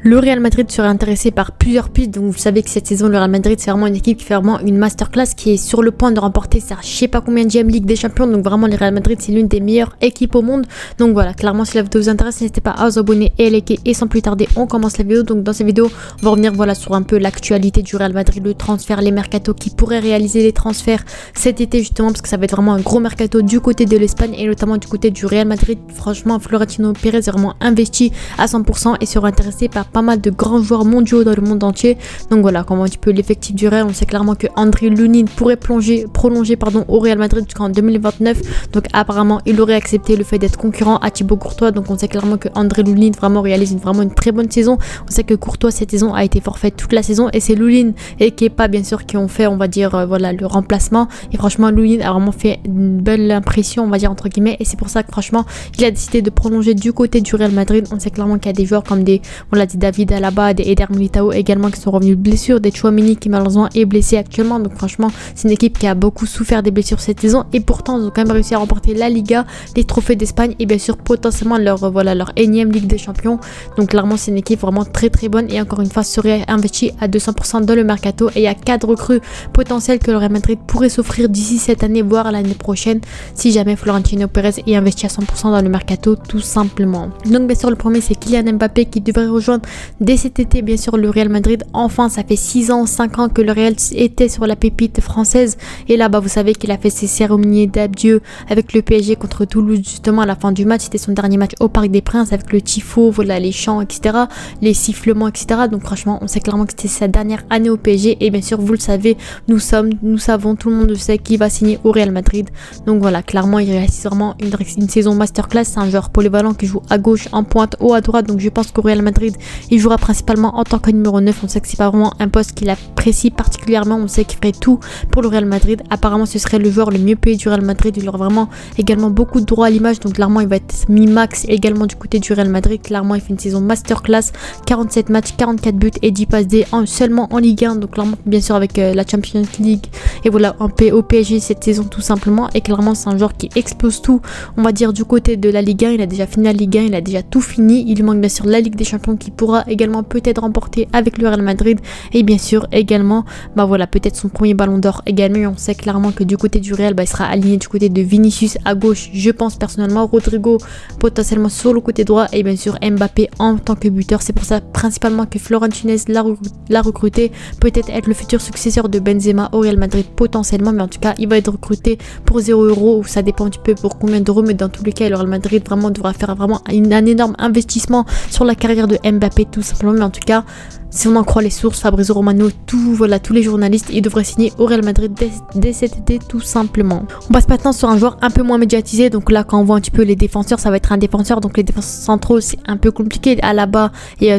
Le Real Madrid serait intéressé par plusieurs pistes. Donc vous savez que cette saison le Real Madrid c'est vraiment une équipe qui fait vraiment une masterclass, qui est sur le point de remporter sa je sais pas combien de Ligue des Champions. Donc vraiment le Real Madrid c'est l'une des meilleures équipes au monde. Donc voilà, clairement si la vidéo vous intéresse, n'hésitez pas à vous abonner et à liker. Et sans plus tarder on commence la vidéo. Donc dans cette vidéo on va revenir voilà sur un peu l'actualité du Real Madrid, le transfert, les mercatos qui pourraient réaliser les transferts cet été justement, parce que ça va être vraiment un gros mercato du côté de l'Espagne et notamment du côté du Real Madrid. Franchement Florentino Pérez est vraiment investi à 100% et sera intéressé par pas mal de grands joueurs mondiaux dans le monde entier. Donc voilà comment un petit peu l'effectif du Real. On sait clairement que André Lunin pourrait prolonger au Real Madrid jusqu'en 2029. Donc apparemment il aurait accepté le fait d'être concurrent à Thibaut Courtois. Donc on sait clairement que André Lunin vraiment réalise une très bonne saison. On sait que Courtois cette saison a été forfait toute la saison et c'est Lunin et Kepa bien sûr qui ont fait on va dire voilà le remplacement. Et franchement Lunin a vraiment fait une belle impression on va dire entre guillemets, et c'est pour ça que franchement il a décidé de prolonger du côté du Real Madrid. On sait clairement qu'il y a des joueurs comme des David Alaba, des Eder Militao également qui sont revenus de blessures, des Tchouaméni qui malheureusement est blessé actuellement. Donc franchement c'est une équipe qui a beaucoup souffert des blessures cette saison et pourtant ils ont quand même réussi à remporter la Liga, les trophées d'Espagne et bien sûr potentiellement leur énième Ligue des Champions. Donc clairement c'est une équipe vraiment très bonne et encore une fois serait investie à 200% dans le mercato, et il y a 4 recrues potentielles que le Real Madrid pourrait s'offrir d'ici cette année voire l'année prochaine si jamais Florentino Pérez est investi à 100% dans le mercato tout simplement. Donc bien sûr le premier c'est Kylian Mbappé qui devrait rejoindre dès cet été bien sûr le Real Madrid. Enfin ça fait 5 ans que le Real était sur la pépite française et là vous savez qu'il a fait ses cérémonies d'adieu avec le PSG contre Toulouse justement à la fin du match. C'était son dernier match au Parc des Princes avec le tifo, voilà les chants etc, les sifflements etc. Donc franchement on sait clairement que c'était sa dernière année au PSG et bien sûr vous le savez, nous savons, tout le monde sait qu'il va signer au Real Madrid. Donc voilà clairement il réalise vraiment une saison masterclass. C'est un joueur polyvalent qui joue à gauche, en pointe, haut à droite. Donc je pense qu'au Real Madrid il jouera principalement en tant que numéro 9. On sait que c'est pas vraiment un poste qu'il apprécie particulièrement. On sait qu'il ferait tout pour le Real Madrid. Apparemment ce serait le joueur le mieux payé du Real Madrid. Il aura vraiment également beaucoup de droits à l'image. Donc clairement il va être mi-max également du côté du Real Madrid. Clairement il fait une saison masterclass, 47 matchs, 44 buts et 10 passes D seulement en Ligue 1. Donc clairement bien sûr avec la Champions League et voilà au PSG cette saison tout simplement. Et clairement c'est un joueur qui explose tout on va dire du côté de la Ligue 1. Il a déjà fini la Ligue 1, il a déjà tout fini. Il lui manque bien sûr la Ligue des Champions qui pourra également peut-être remporter avec le Real Madrid et bien sûr également peut-être son premier ballon d'or également. Et on sait clairement que du côté du Real il sera aligné du côté de Vinicius à gauche, je pense personnellement, Rodrigo potentiellement sur le côté droit et bien sûr Mbappé en tant que buteur. C'est pour ça principalement que Florentino l'a recruté, peut-être être le futur successeur de Benzema au Real Madrid potentiellement, mais en tout cas il va être recruté pour 0 €, ou ça dépend un petit peu pour combien d'euros, mais dans tous les cas le Real Madrid vraiment devra faire vraiment un énorme investissement sur la carrière de Mbappé tout simplement. Mais en tout cas si on en croit les sources, Fabrizio Romano, tous les journalistes, ils devraient signer au Real Madrid dès cet été tout simplement. On passe maintenant sur un joueur un peu moins médiatisé. Donc là quand on voit un petit peu les défenseurs, ça va être un défenseur. Donc les défenseurs centraux c'est un peu compliqué. Alaba et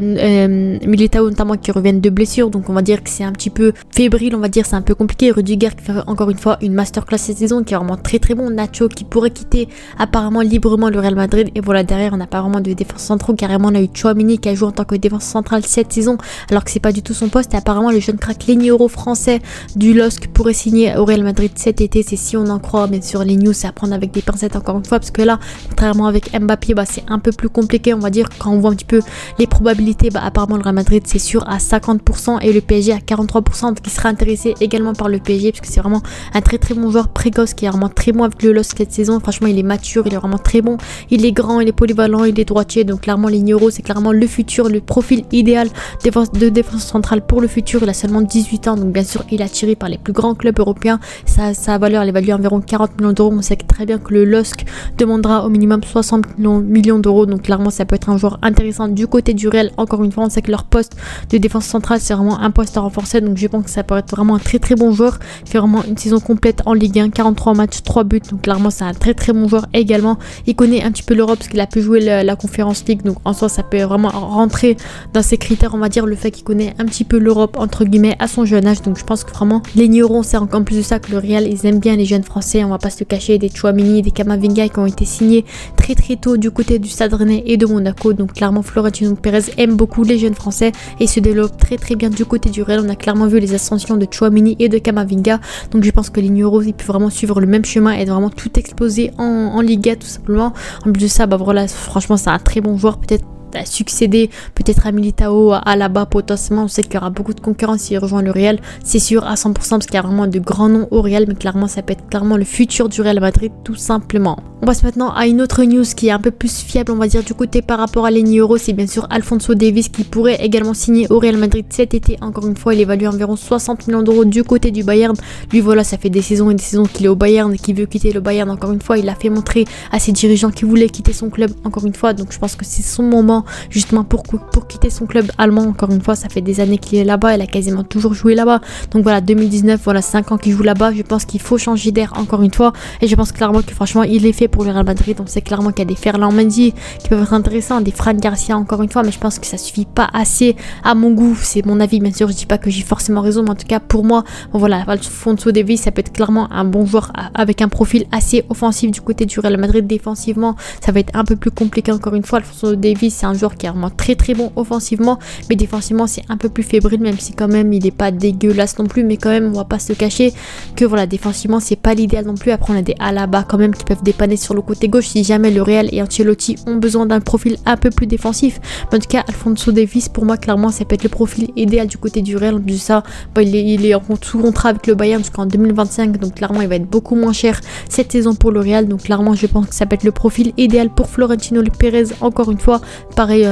Militao notamment qui reviennent de blessures. Donc on va dire que c'est un petit peu fébrile, on va dire c'est un peu compliqué. Rudiger qui fait encore une fois une masterclass cette saison, qui est vraiment très bon. Nacho qui pourrait quitter apparemment librement le Real Madrid. Et voilà derrière on n'a pas vraiment de défense centraux. Carrément on a eu Tchouaméni qui a joué en tant que défense centrale cette saison, alors que c'est pas du tout son poste. Et apparemment le jeune crack Leniero français du LOSC pourrait signer au Real Madrid cet été. C'est si on en croit bien sûr les news, c'est à prendre avec des pincettes encore une fois, parce que là contrairement avec Mbappé c'est un peu plus compliqué on va dire. Quand on voit un petit peu les probabilités, apparemment le Real Madrid c'est sûr à 50% et le PSG à 43%, donc il sera intéressé également par le PSG parce que c'est vraiment un très bon joueur précoce qui est vraiment très bon avec le LOSC cette saison. Franchement il est mature, il est vraiment très bon, il est grand, il est polyvalent, il est droitier. Donc clairement Leniero c'est clairement le futur, le profil idéal de défense centrale pour le futur. Il a seulement 18 ans, donc bien sûr il est attiré par les plus grands clubs européens. Sa valeur elle est évaluée à environ 40 millions d'euros. On sait très bien que le LOSC demandera au minimum 60 millions d'euros, donc clairement ça peut être un joueur intéressant du côté du Real. Encore une fois on sait que leur poste de défense centrale c'est vraiment un poste à renforcer, donc je pense que ça peut être vraiment un très bon joueur. Il fait vraiment une saison complète en Ligue 1, 43 matchs, 3 buts, donc clairement c'est un très bon joueur également. Il connaît un petit peu l'Europe parce qu'il a pu jouer la Conference League, donc en soi ça peut vraiment rentrer dans ses critères on va dire, le fait qu'il connaît un petit peu l'Europe entre guillemets à son jeune âge. Donc je pense que vraiment les Nigérons, c'est encore plus de ça que le Real ils aiment bien les jeunes français, on va pas se le cacher, des Tchouaméni, des Camavinga qui ont été signés très tôt du côté du Stade Rennais et de Monaco. Donc clairement Florentino Pérez aime beaucoup les jeunes français et se développe très bien du côté du Real. On a clairement vu les ascensions de Tchouaméni et de Camavinga, donc je pense que les Nigérons ils peuvent vraiment suivre le même chemin et vraiment tout exploser en Liga tout simplement. En plus de ça voilà, franchement c'est un très bon joueur, peut-être succéder peut-être à Militao, à Alaba potentiellement. On sait qu'il y aura beaucoup de concurrence s'il rejoint le Real, c'est sûr à 100% parce qu'il y a vraiment de grands noms au Real, mais clairement ça peut être clairement le futur du Real Madrid tout simplement. On passe maintenant à une autre news qui est un peu plus fiable, on va dire, du côté par rapport à Leny Yoro. C'est bien sûr Alphonso Davies qui pourrait également signer au Real Madrid cet été. Encore une fois, il évalue environ 60 millions d'euros du côté du Bayern. Lui, voilà, ça fait des saisons et des saisons qu'il est au Bayern et qu'il veut quitter le Bayern. Encore une fois, il a fait montrer à ses dirigeants qu'il voulait quitter son club. Encore une fois, donc je pense que c'est son moment justement pour quitter son club allemand. Encore une fois, ça fait des années qu'il est là-bas. Il a quasiment toujours joué là-bas. Donc voilà, 2019, voilà, 5 ans qu'il joue là-bas. Je pense qu'il faut changer d'air encore une fois. Et je pense clairement que franchement, il est fait pour le Real Madrid. On sait clairement qu'il y a des Ferland Mendy qui peuvent être intéressants, des Fran Garcia encore une fois, mais je pense que ça suffit pas assez à mon goût. C'est mon avis, bien sûr. Je dis pas que j'ai forcément raison, mais en tout cas pour moi, bon voilà, Alphonso Davies, ça peut être clairement un bon joueur avec un profil assez offensif du côté du Real Madrid. Défensivement, ça va être un peu plus compliqué encore une fois. Alphonso Davies, c'est un joueur qui est vraiment très bon offensivement, mais défensivement c'est un peu plus fébrile, même si quand même il est pas dégueulasse non plus, mais quand même on va pas se cacher que voilà, défensivement c'est pas l'idéal non plus. Après on a des Alaba quand même qui peuvent dépanner sur le côté gauche si jamais le Real et Ancelotti ont besoin d'un profil un peu plus défensif. Mais en tout cas, Alphonso Davies, pour moi, clairement, ça peut être le profil idéal du côté du Real. En plus de ça, il est en sous contrat avec le Bayern jusqu'en 2025, donc clairement, il va être beaucoup moins cher cette saison pour le Real. Donc clairement, je pense que ça peut être le profil idéal pour Florentino Pérez. Encore une fois, pareil,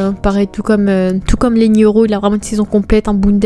tout comme Leny Yoro, il a vraiment une saison complète en Bundes.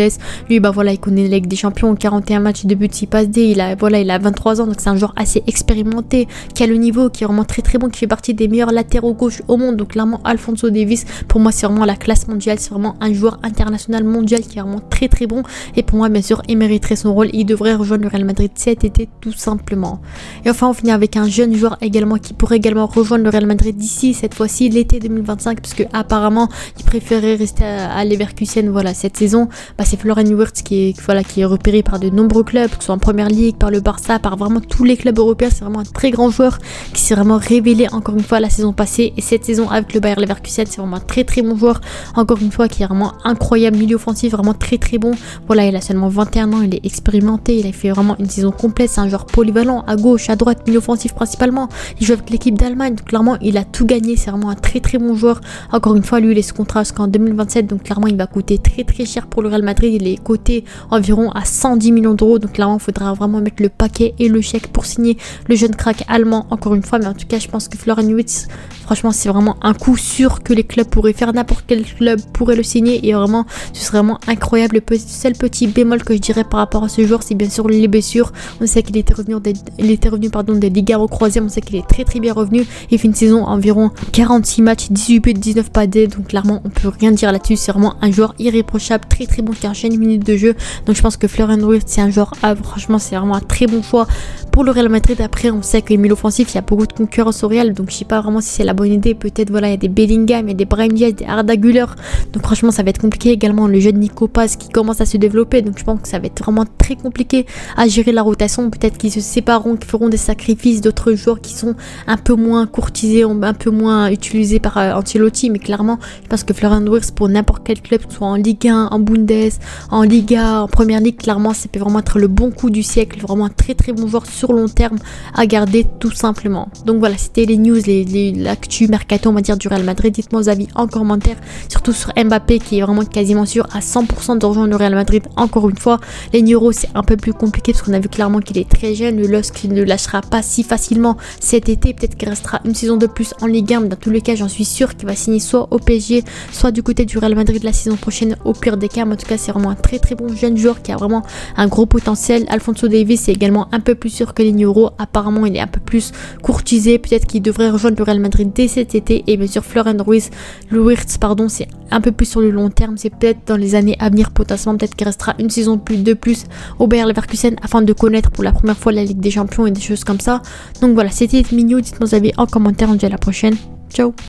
Lui, bah voilà, il connaît la Ligue des Champions, 41 matchs de but, 6 passes D. Il a 23 ans, donc c'est un joueur assez expérimenté, qui a le niveau, qui est vraiment très bon, qui fait partie des meilleurs latéraux gauche au monde. Donc clairement Alphonso Davies, pour moi c'est vraiment la classe mondiale, c'est vraiment un joueur international mondial qui est vraiment très bon, et pour moi bien sûr il mériterait son rôle. Il devrait rejoindre le Real Madrid cet été tout simplement. Et enfin on finit avec un jeune joueur également qui pourrait également rejoindre le Real Madrid d'ici cette fois-ci l'été 2025, parce que apparemment il préférait rester à Leverkusen voilà cette saison. C'est Florian Wirtz qui est repéré par de nombreux clubs, que ce soit en première ligue, par le Barça, par vraiment tous les clubs européens. C'est vraiment un très grand joueur qui s'est vraiment révélé encore une fois la saison passée, et cette saison avec le Bayer Leverkusen. C'est vraiment un très bon joueur, encore une fois, qui est vraiment incroyable, milieu offensif, vraiment très bon. Voilà, il a seulement 21 ans, il est expérimenté, il a fait vraiment une saison complète. C'est un joueur polyvalent, à gauche, à droite, milieu offensif principalement. Il joue avec l'équipe d'Allemagne, donc clairement il a tout gagné. C'est vraiment un très bon joueur. Encore une fois, lui il est sous contrat jusqu'en 2027, donc clairement il va coûter très cher pour le Real Madrid. Il est coté environ à 110 millions d'euros, donc clairement il faudra vraiment mettre le paquet et le chèque pour signer le jeune crack allemand, encore une fois. Mais en tout cas je pense que Florian Wirtz, franchement c'est vraiment un coup sûr que les clubs pourraient faire. N'importe quel club pourrait le signer, et vraiment ce serait vraiment incroyable. Le seul petit bémol que je dirais par rapport à ce joueur, c'est bien sûr les blessures. On sait qu'il était revenu des ligaments croisés, on sait qu'il est très bien revenu. Il fait une saison environ 46 matchs, 18 buts, 19 pas D, donc clairement on peut rien dire là-dessus. C'est vraiment un joueur irréprochable, très bon, qui enchaîne une minute de jeu. Donc je pense que Florian Wirtz c'est un joueur franchement c'est vraiment un très bon choix pour le Real Madrid. Après on sait que les milieux offensifs, il y a beaucoup de concurrence au Real, donc je sais pas vraiment si c'est la bonne idée. Peut-être voilà, il y a des Bellingham, il y a des Brahim Diaz, des Arda Güler, donc franchement ça va être compliqué. Également le jeune Nico Paz qui commence à se développer, donc je pense que ça va être vraiment très compliqué à gérer la rotation. Peut-être qu'ils se sépareront, qu'ils feront des sacrifices d'autres joueurs qui sont un peu moins courtisés, un peu moins utilisés par Ancelotti, mais clairement je pense que Florian Wirtz pour n'importe quel club, que ce soit en Ligue 1, en Bundes, en Liga, en Première Ligue, clairement ça peut vraiment être le bon coup du siècle. Vraiment un très bon joueur sur long terme à garder tout simplement. Donc voilà, c'était les news, l'actu mercato on va dire du Real Madrid. Dites-moi vos avis en commentaire, surtout sur Mbappé qui est vraiment quasiment sûr à 100% de rejoindre le Real Madrid. Encore une fois, Leny Yoro c'est un peu plus compliqué parce qu'on a vu clairement qu'il est très jeune. Le LOSC ne lâchera pas si facilement cet été, peut-être qu'il restera une saison de plus en Ligue 1, mais dans tous les cas j'en suis sûr qu'il va signer soit au PSG, soit du côté du Real Madrid la saison prochaine au pire des cas. Mais en tout cas c'est vraiment un très bon jeune joueur qui a vraiment un gros potentiel. Alphonso Davies c'est également un peu plus sûr que Leny Yoro, apparemment il est un peu plus courtisé, peut-être qu'il devrait rejoindre le Real Madrid dès cet été. Et bien sûr Florian Wirtz pardon, c'est un peu plus sur le long terme, c'est peut-être dans les années à venir potentiellement, peut-être qu'il restera une saison de plus au Bayer Leverkusen afin de connaître pour la première fois la Ligue des Champions et des choses comme ça. Donc voilà, c'était Migno, dites-moi vos avis en commentaire, on se dit à la prochaine, ciao.